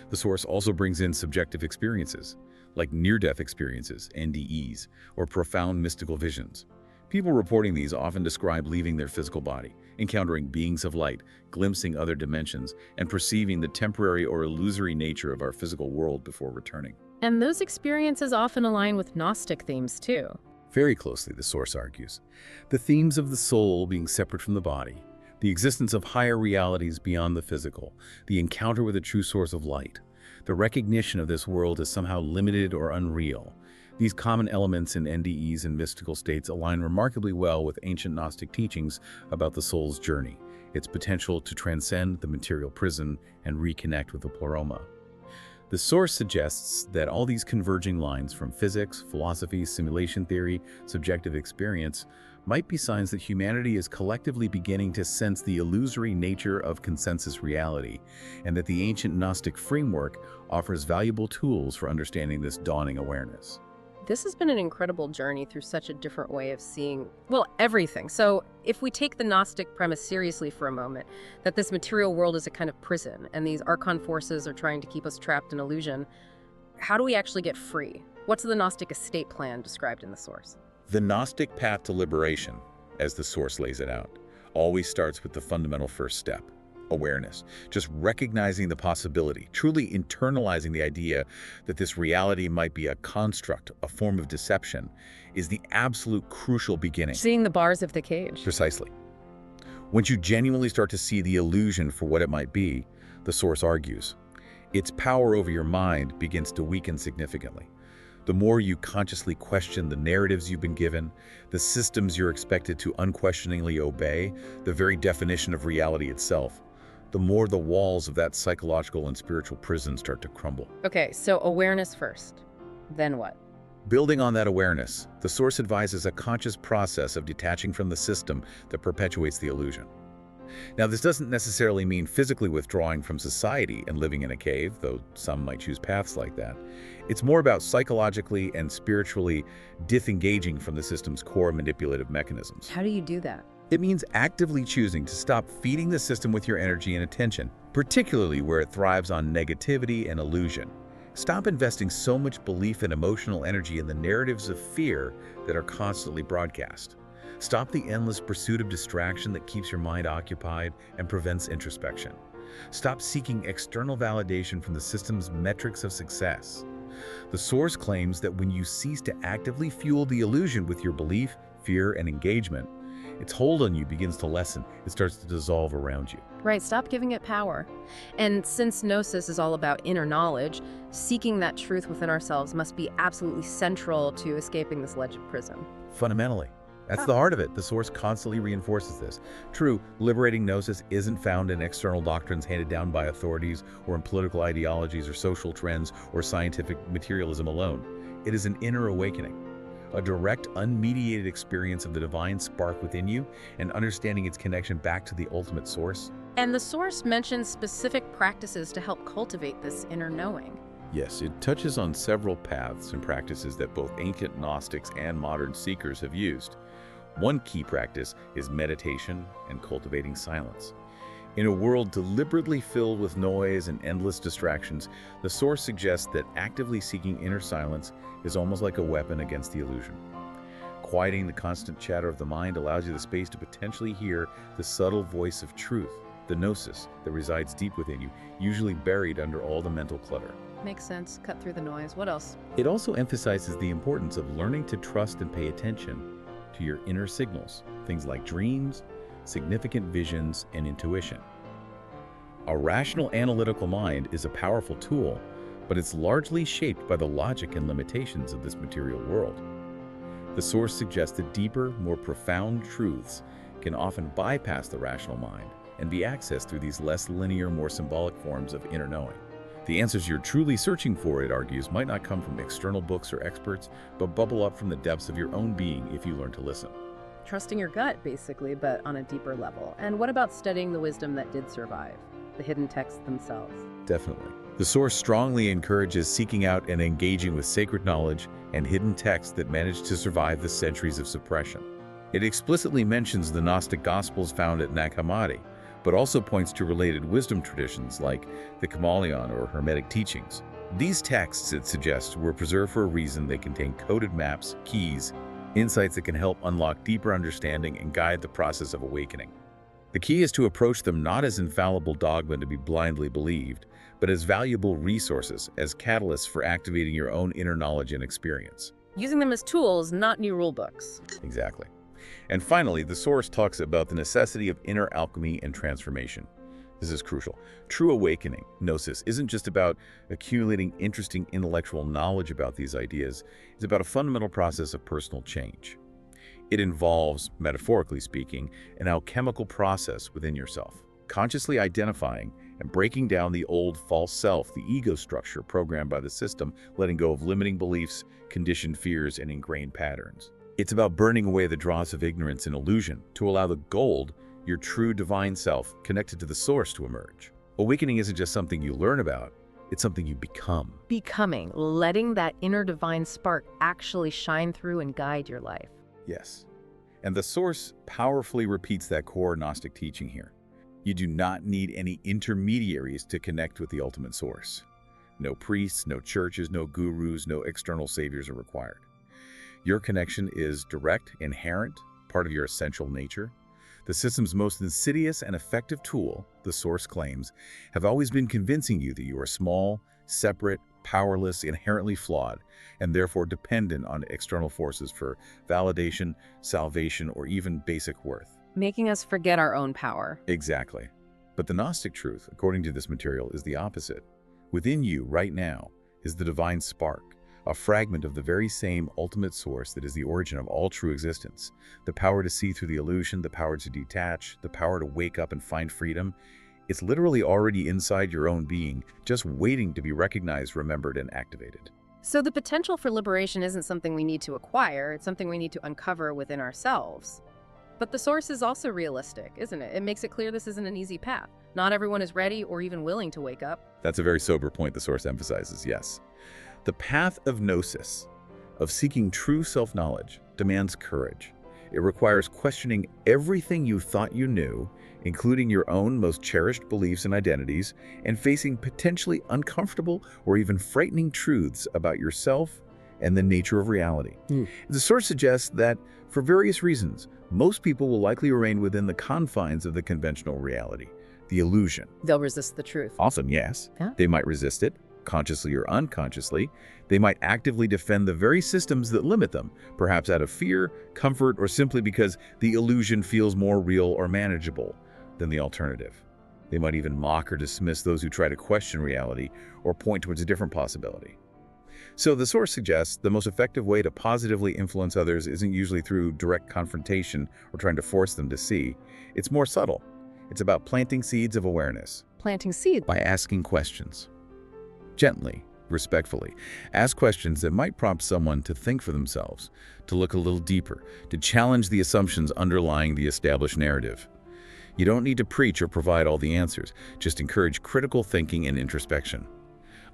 B: The source also brings in subjective experiences, like near-death experiences, NDEs, or profound mystical visions. People reporting these often describe leaving their physical body, encountering beings of light, glimpsing other dimensions, and perceiving the temporary or illusory nature of our physical world before returning.
A: And those experiences often align with Gnostic themes, too.
B: Very closely, the source argues. The themes of the soul being separate from the body, the existence of higher realities beyond the physical, the encounter with a true source of light, the recognition of this world as somehow limited or unreal. These common elements in NDEs and mystical states align remarkably well with ancient Gnostic teachings about the soul's journey, its potential to transcend the material prison and reconnect with the pleroma. The source suggests that all these converging lines from physics, philosophy, simulation theory, subjective experience might be signs that humanity is collectively beginning to sense the illusory nature of consensus reality, and that the ancient Gnostic framework offers valuable tools for understanding this dawning awareness.
A: This has been an incredible journey through such a different way of seeing, well, everything. So if we take the Gnostic premise seriously for a moment, that this material world is a kind of prison, and these Archon forces are trying to keep us trapped in illusion, how do we actually get free? What's the Gnostic escape plan described in the source?
B: The Gnostic path to liberation, as the source lays it out, always starts with the fundamental first step: awareness. Just recognizing the possibility, truly internalizing the idea that this reality might be a construct, a form of deception, is the absolute crucial beginning.
A: Seeing the bars of the cage.
B: Precisely. Once you genuinely start to see the illusion for what it might be, the source argues, its power over your mind begins to weaken significantly. The more you consciously question the narratives you've been given, the systems you're expected to unquestioningly obey, the very definition of reality itself, the more the walls of that psychological and spiritual prison start to crumble.
A: Okay, so awareness first. Then what?
B: Building on that awareness, the source advises a conscious process of detaching from the system that perpetuates the illusion. Now, this doesn't necessarily mean physically withdrawing from society and living in a cave, though some might choose paths like that. It's more about psychologically and spiritually disengaging from the system's core manipulative mechanisms.
A: How do you do that?
B: It means actively choosing to stop feeding the system with your energy and attention, particularly where it thrives on negativity and illusion. Stop investing so much belief and emotional energy in the narratives of fear that are constantly broadcast. Stop the endless pursuit of distraction that keeps your mind occupied and prevents introspection. Stop seeking external validation from the system's metrics of success. The source claims that when you cease to actively fuel the illusion with your belief, fear, and engagement, its hold on you begins to lessen. It starts to dissolve around you.
A: Right, stop giving it power. And since Gnosis is all about inner knowledge, seeking that truth within ourselves must be absolutely central to escaping this alleged prison.
B: Fundamentally. That's the heart of it. The source constantly reinforces this. True, liberating Gnosis isn't found in external doctrines handed down by authorities or in political ideologies or social trends or scientific materialism alone. It is an inner awakening, a direct, unmediated experience of the divine spark within you and understanding its connection back to the ultimate source.
A: And the source mentions specific practices to help cultivate this inner knowing.
B: Yes, it touches on several paths and practices that both ancient Gnostics and modern seekers have used. One key practice is meditation and cultivating silence. In a world deliberately filled with noise and endless distractions, the source suggests that actively seeking inner silence is almost like a weapon against the illusion. Quieting the constant chatter of the mind allows you the space to potentially hear the subtle voice of truth, the Gnosis, that resides deep within you, usually buried under all the mental clutter.
A: Makes sense. Cut through the noise. What else?
B: It also emphasizes the importance of learning to trust and pay attention to your inner signals, things like dreams, significant visions, and intuition. A rational analytical mind is a powerful tool, but it's largely shaped by the logic and limitations of this material world. The source suggests that deeper, more profound truths can often bypass the rational mind and be accessed through these less linear, more symbolic forms of inner knowing. The answers you're truly searching for, it argues, might not come from external books or experts, but bubble up from the depths of your own being if you learn to listen.
A: Trusting your gut, basically, but on a deeper level. And what about studying the wisdom that did survive? The hidden texts themselves?
B: Definitely. The source strongly encourages seeking out and engaging with sacred knowledge and hidden texts that managed to survive the centuries of suppression. It explicitly mentions the Gnostic Gospels found at Nicaea, but also points to related wisdom traditions like the Kybalion or Hermetic teachings. These texts, it suggests, were preserved for a reason. They contain coded maps, keys, insights that can help unlock deeper understanding and guide the process of awakening. The key is to approach them not as infallible dogma to be blindly believed, but as valuable resources, as catalysts for activating your own inner knowledge and experience.
A: Using them as tools, not new rule books.
B: Exactly. And finally, the source talks about the necessity of inner alchemy and transformation. This is crucial. True awakening, Gnosis, isn't just about accumulating interesting intellectual knowledge about these ideas. It's about a fundamental process of personal change. It involves, metaphorically speaking, an alchemical process within yourself, consciously identifying and breaking down the old false self, the ego structure programmed by the system, letting go of limiting beliefs, conditioned fears, and ingrained patterns. It's about burning away the dross of ignorance and illusion to allow the gold, your true divine self, connected to the source, to emerge. Awakening isn't just something you learn about, it's something you become.
A: Becoming, letting that inner divine spark actually shine through and guide your life.
B: Yes. And the source powerfully repeats that core Gnostic teaching here. You do not need any intermediaries to connect with the ultimate source. No priests, no churches, no gurus, no external saviors are required. Your connection is direct, inherent, part of your essential nature. The system's most insidious and effective tool, the source claims, have always been convincing you that you are small, separate, powerless, inherently flawed, and therefore dependent on external forces for validation, salvation, or even basic worth.
A: Making us forget our own power.
B: Exactly. But the Gnostic truth, according to this material, is the opposite. Within you, right now, is the divine spark, a fragment of the very same ultimate source that is the origin of all true existence. The power to see through the illusion, the power to detach, the power to wake up and find freedom. It's literally already inside your own being, just waiting to be recognized, remembered, and activated.
A: So the potential for liberation isn't something we need to acquire, it's something we need to uncover within ourselves. But the source is also realistic, isn't it? It makes it clear this isn't an easy path. Not everyone is ready or even willing to wake up.
B: That's a very sober point the source emphasizes, yes. The path of Gnosis, of seeking true self-knowledge, demands courage. It requires questioning everything you thought you knew, including your own most cherished beliefs and identities, and facing potentially uncomfortable or even frightening truths about yourself and the nature of reality. The source suggests that, for various reasons, most people will likely remain within the confines of the conventional reality, the illusion.
A: They'll resist the truth.
B: Often, yes.
A: Yeah.
B: They might resist it, consciously or unconsciously. They might actively defend the very systems that limit them, perhaps out of fear, comfort, or simply because the illusion feels more real or manageable than the alternative. They might even mock or dismiss those who try to question reality or point towards a different possibility. So the source suggests the most effective way to positively influence others isn't usually through direct confrontation or trying to force them to see. It's more subtle. It's about planting seeds of awareness.
A: Planting seeds.
B: By asking questions. Gently, respectfully. Ask questions that might prompt someone to think for themselves, to look a little deeper, to challenge the assumptions underlying the established narrative. You don't need to preach or provide all the answers. Just encourage critical thinking and introspection.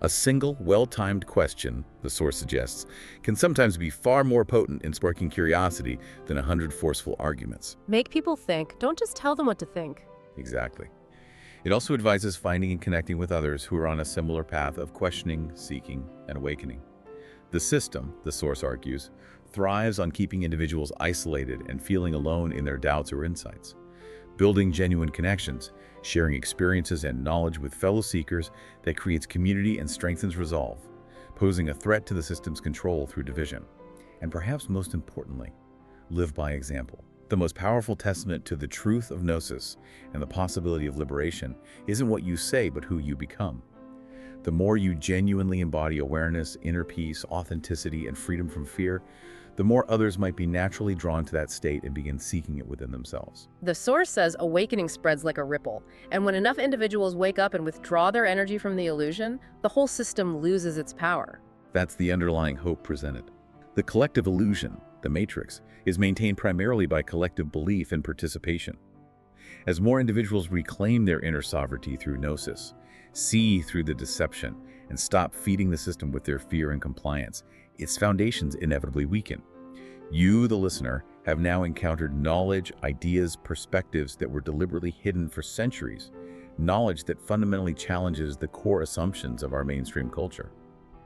B: A single, well-timed question, the source suggests, can sometimes be far more potent in sparking curiosity than 100 forceful arguments.
A: Make people think. Don't just tell them what to think.
B: Exactly. It also advises finding and connecting with others who are on a similar path of questioning, seeking, and awakening. The system, the source argues, thrives on keeping individuals isolated and feeling alone in their doubts or insights. Building genuine connections, sharing experiences and knowledge with fellow seekers that creates community and strengthens resolve, posing a threat to the system's control through division. And perhaps most importantly, live by example. The most powerful testament to the truth of Gnosis and the possibility of liberation isn't what you say, but who you become. The more you genuinely embody awareness, inner peace, authenticity, and freedom from fear, the more others might be naturally drawn to that state and begin seeking it within themselves.
A: The source says awakening spreads like a ripple, and when enough individuals wake up and withdraw their energy from the illusion, the whole system loses its power.
B: That's the underlying hope presented. The collective illusion, the matrix, is maintained primarily by collective belief and participation. As more individuals reclaim their inner sovereignty through Gnosis, see through the deception, and stop feeding the system with their fear and compliance, its foundations inevitably weaken. You, the listener, have now encountered knowledge, ideas, perspectives that were deliberately hidden for centuries, knowledge that fundamentally challenges the core assumptions of our mainstream culture.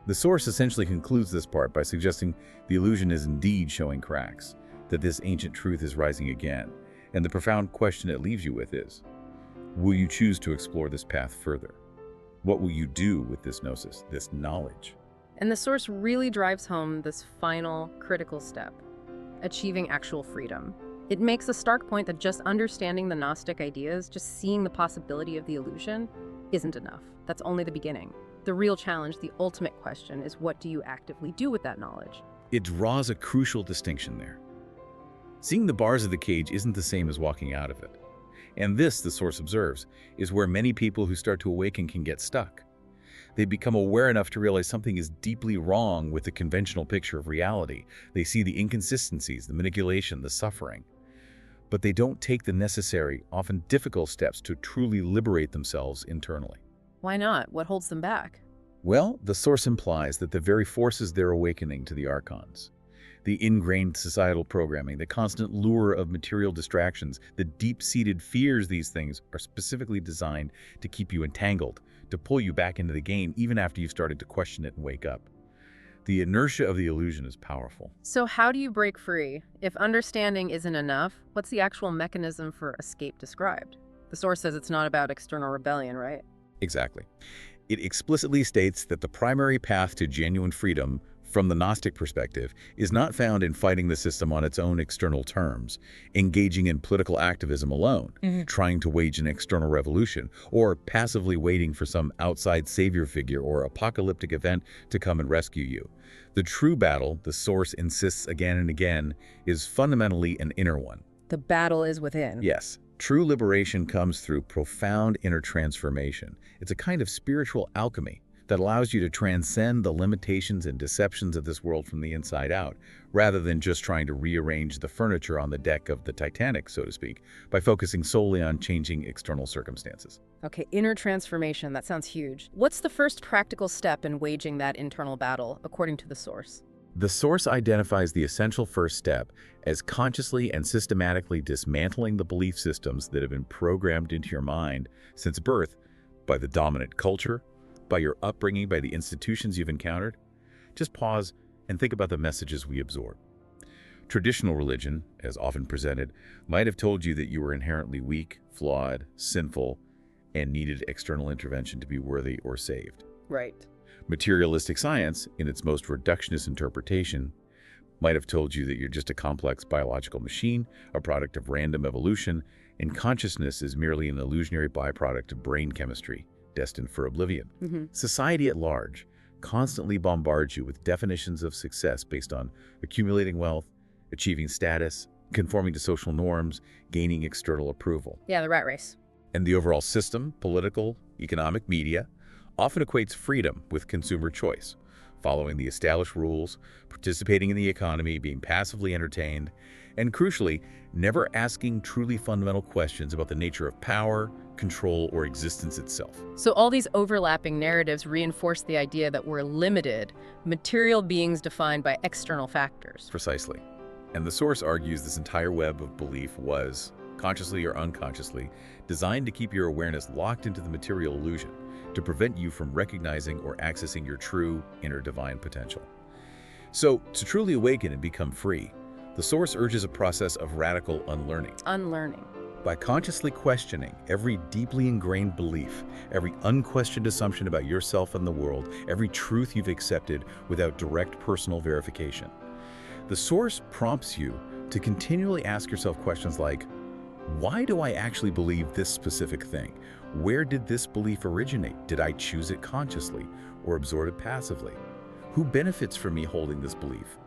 B: The source essentially concludes this part by suggesting the illusion is indeed showing cracks, that this ancient truth is rising again, and the profound question it leaves you with is, will you choose to explore this path further? What will you do with this gnosis, this knowledge?
A: And the source really drives home this final, critical step, achieving actual freedom. It makes a stark point that just understanding the Gnostic ideas, just seeing the possibility of the illusion, isn't enough. That's only the beginning. The real challenge, the ultimate question, is what do you actively do with that knowledge?
B: It draws a crucial distinction there. Seeing the bars of the cage isn't the same as walking out of it. And this, the source observes, is where many people who start to awaken can get stuck. They become aware enough to realize something is deeply wrong with the conventional picture of reality. They see the inconsistencies, the manipulation, the suffering. But they don't take the necessary, often difficult steps to truly liberate themselves internally.
A: Why not? What holds them back?
B: Well, the source implies that the very forces they're awakening to the Archons, the ingrained societal programming, the constant lure of material distractions, the deep-seated fears these things are specifically designed to keep you entangled, to pull you back into the game even after you've started to question it and wake up. The inertia of the illusion is powerful.
A: So how do you break free? If understanding isn't enough, what's the actual mechanism for escape described? The source says it's not about external rebellion, right?
B: Exactly. It explicitly states that the primary path to genuine freedom from the Gnostic perspective is not found in fighting the system on its own external terms, engaging in political activism alone, trying to wage an external revolution, or passively waiting for some outside savior figure or apocalyptic event to come and rescue you. The true battle, the source insists again and again, is fundamentally an inner one.
A: The battle is within.
B: Yes. True liberation comes through profound inner transformation. It's a kind of spiritual alchemy that allows you to transcend the limitations and deceptions of this world from the inside out, rather than just trying to rearrange the furniture on the deck of the Titanic, so to speak, by focusing solely on changing external circumstances.
A: Okay, inner transformation, that sounds huge. What's the first practical step in waging that internal battle, according to the source?
B: The source identifies the essential first step as consciously and systematically dismantling the belief systems that have been programmed into your mind since birth by the dominant culture, by your upbringing, by the institutions you've encountered. Just pause and think about the messages we absorb. Traditional religion, as often presented, might have told you that you were inherently weak, flawed, sinful, and needed external intervention to be worthy or saved.
A: Right.
B: Materialistic science, in its most reductionist interpretation, might have told you that you're just a complex biological machine, a product of random evolution, and consciousness is merely an illusionary byproduct of brain chemistry, destined for oblivion. Society at large constantly bombards you with definitions of success based on accumulating wealth, achieving status, conforming to social norms, gaining external approval.
A: Yeah, the rat race.
B: And the overall system, political, economic, media, often equates freedom with consumer choice, following the established rules, participating in the economy, being passively entertained, and crucially, never asking truly fundamental questions about the nature of power, control, or existence itself.
A: So all these overlapping narratives reinforce the idea that we're limited, material beings defined by external factors.
B: Precisely. And the source argues this entire web of belief was, consciously or unconsciously, designed to keep your awareness locked into the material illusion, to prevent you from recognizing or accessing your true inner divine potential. So, to truly awaken and become free, the source urges a process of radical unlearning.
A: Unlearning.
B: By consciously questioning every deeply ingrained belief, every unquestioned assumption about yourself and the world, every truth you've accepted without direct personal verification. The source prompts you to continually ask yourself questions like, why do I actually believe this specific thing? Where did this belief originate? Did I choose it consciously or absorb it passively? Who benefits from me holding this belief?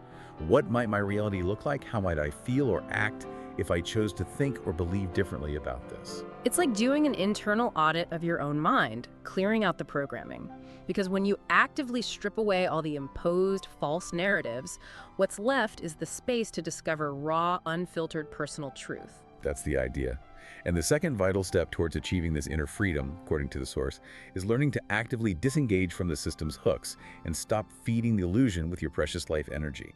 B: What might my reality look like? How might I feel or act if I chose to think or believe differently about this?
A: It's like doing an internal audit of your own mind, clearing out the programming. Because when you actively strip away all the imposed false narratives, what's left is the space to discover raw, unfiltered personal truth.
B: That's the idea. And the second vital step towards achieving this inner freedom, according to the source, is learning to actively disengage from the system's hooks and stop feeding the illusion with your precious life energy.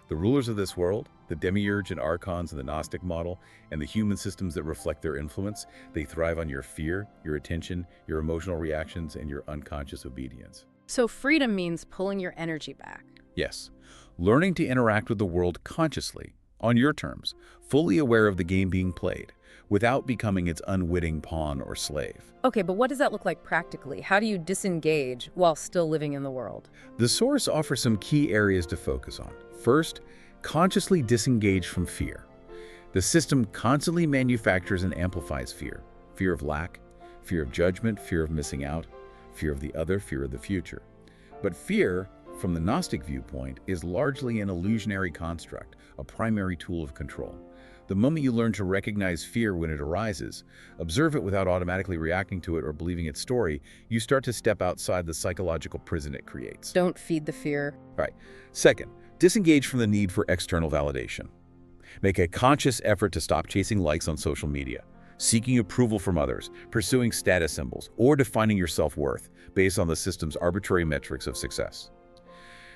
B: The rulers of this world, the Demiurge and Archons in the Gnostic model, and the human systems that reflect their influence, they thrive on your fear, your attention, your emotional reactions, and your unconscious obedience.
A: So freedom means pulling your energy back.
B: Yes, learning to interact with the world consciously, on your terms, fully aware of the game being played, without becoming its unwitting pawn or slave.
A: Okay, but what does that look like practically? How do you disengage while still living in the world?
B: The source offers some key areas to focus on. First, consciously disengage from fear. The system constantly manufactures and amplifies fear. Fear of lack, fear of judgment, fear of missing out, fear of the other, fear of the future. But fear, from the Gnostic viewpoint, is largely an illusionary construct, a primary tool of control. The moment you learn to recognize fear when it arises, observe it without automatically reacting to it or believing its story, you start to step outside the psychological prison it creates.
A: Don't feed the fear.
B: All right. Second, disengage from the need for external validation. Make a conscious effort to stop chasing likes on social media, seeking approval from others, pursuing status symbols, or defining your self-worth based on the system's arbitrary metrics of success.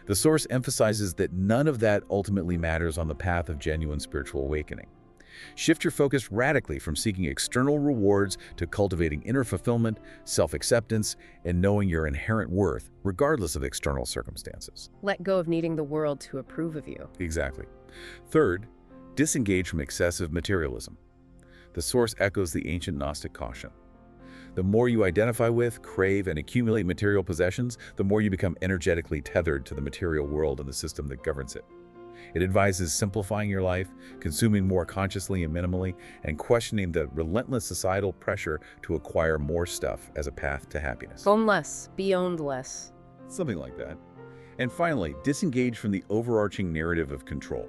B: The source emphasizes that none of that ultimately matters on the path of genuine spiritual awakening. Shift your focus radically from seeking external rewards to cultivating inner fulfillment, self-acceptance, and knowing your inherent worth, regardless of external circumstances.
A: Let go of needing the world to approve of you.
B: Exactly. Third, disengage from excessive materialism. The source echoes the ancient Gnostic caution. The more you identify with, crave, and accumulate material possessions, the more you become energetically tethered to the material world and the system that governs it. It advises simplifying your life, consuming more consciously and minimally, and questioning the relentless societal pressure to acquire more stuff as a path to happiness.
A: Own less, be owned less.
B: Something like that. And finally, disengage from the overarching narrative of control.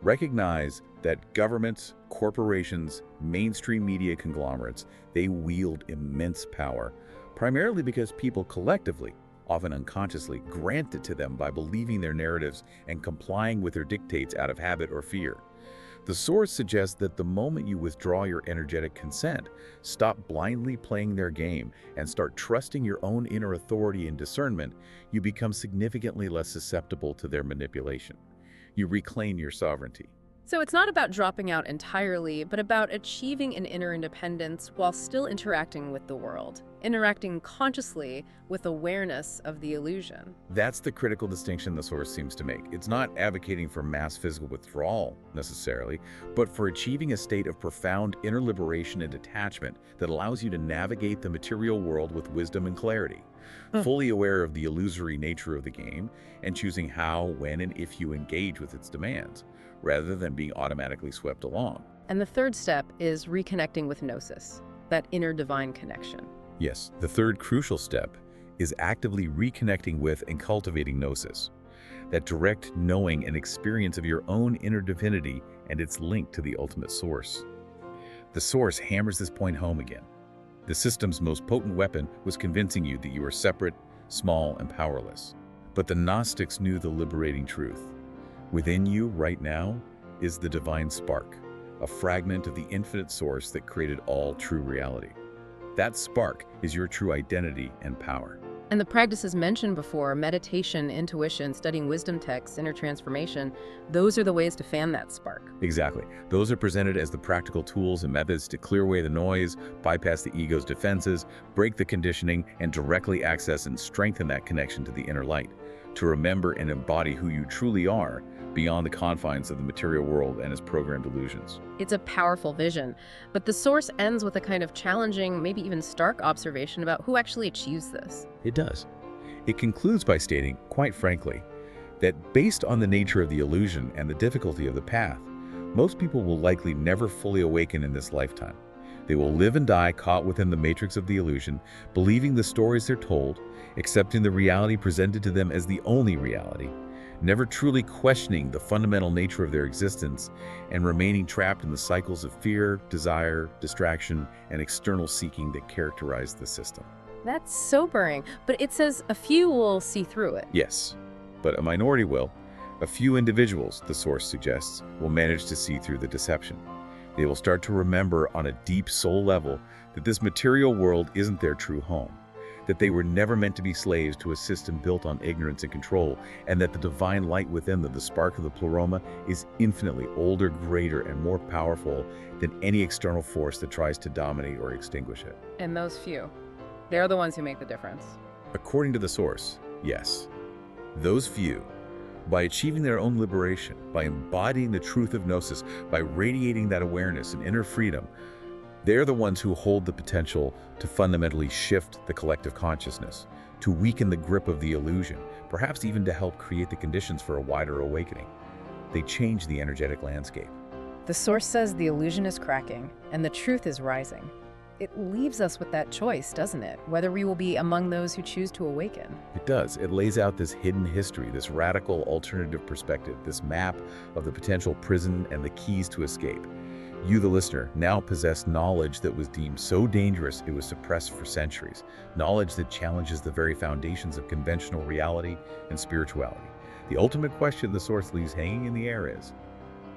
B: Recognize that governments, corporations, mainstream media conglomerates, they wield immense power, primarily because people collectively, often unconsciously, grant it to them by believing their narratives and complying with their dictates out of habit or fear. The source suggests that the moment you withdraw your energetic consent, stop blindly playing their game, and start trusting your own inner authority and discernment, you become significantly less susceptible to their manipulation. You reclaim your sovereignty.
A: So it's not about dropping out entirely, but about achieving an inner independence while still interacting with the world, interacting consciously with awareness of the illusion.
B: That's the critical distinction the source seems to make. It's not advocating for mass physical withdrawal, necessarily, but for achieving a state of profound inner liberation and detachment that allows you to navigate the material world with wisdom and clarity, fully aware of the illusory nature of the game and choosing how, when, and if you engage with its demands, rather than being automatically swept along.
A: And the third step is reconnecting with Gnosis, that inner divine connection.
B: Yes, the third crucial step is actively reconnecting with and cultivating Gnosis, that direct knowing and experience of your own inner divinity and its link to the ultimate source. The source hammers this point home again. The system's most potent weapon was convincing you that you were separate, small, and powerless. But the Gnostics knew the liberating truth. Within you, right now, is the divine spark, a fragment of the infinite source that created all true reality. That spark is your true identity and power.
A: And the practices mentioned before, meditation, intuition, studying wisdom texts, inner transformation, those are the ways to fan that spark.
B: Exactly. Those are presented as the practical tools and methods to clear away the noise, bypass the ego's defenses, break the conditioning, and directly access and strengthen that connection to the inner light, to remember and embody who you truly are beyond the confines of the material world and its programmed illusions.
A: It's a powerful vision, but the source ends with a kind of challenging, maybe even stark observation about who actually achieves this.
B: It does. It concludes by stating, quite frankly, that based on the nature of the illusion and the difficulty of the path, most people will likely never fully awaken in this lifetime. They will live and die caught within the matrix of the illusion, believing the stories they're told, accepting the reality presented to them as the only reality, never truly questioning the fundamental nature of their existence, and remaining trapped in the cycles of fear, desire, distraction, and external seeking that characterize the system.
A: That's sobering, but it says a few will see through it.
B: Yes, but a minority will. A few individuals, the source suggests, will manage to see through the deception. They will start to remember on a deep soul level that this material world isn't their true home, that they were never meant to be slaves to a system built on ignorance and control, and that the divine light within them, the spark of the pleroma, is infinitely older, greater, and more powerful than any external force that tries to dominate or extinguish it.
A: And those few, they're the ones who make the difference.
B: According to the source, yes. Those few, by achieving their own liberation, by embodying the truth of Gnosis, by radiating that awareness and inner freedom, they're the ones who hold the potential to fundamentally shift the collective consciousness, to weaken the grip of the illusion, perhaps even to help create the conditions for a wider awakening. They change the energetic landscape.
A: The source says the illusion is cracking and the truth is rising. It leaves us with that choice, doesn't it? Whether we will be among those who choose to awaken.
B: It does. It lays out this hidden history, this radical alternative perspective, this map of the potential prison and the keys to escape. You, the listener, now possess knowledge that was deemed so dangerous it was suppressed for centuries. Knowledge that challenges the very foundations of conventional reality and spirituality. The ultimate question the source leaves hanging in the air is,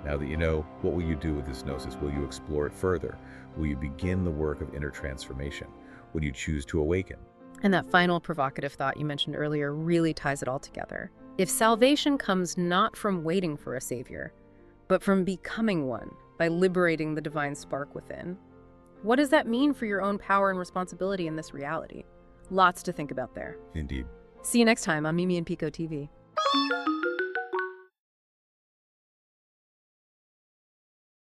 B: now that you know, what will you do with this Gnosis? Will you explore it further? Will you begin the work of inner transformation? Will you choose to awaken?
A: And that final provocative thought you mentioned earlier really ties it all together. If salvation comes not from waiting for a savior, but from becoming one by liberating the divine spark within, what does that mean for your own power and responsibility in this reality? Lots to think about there.
B: Indeed.
A: See you next time on Mimi and Pico TV.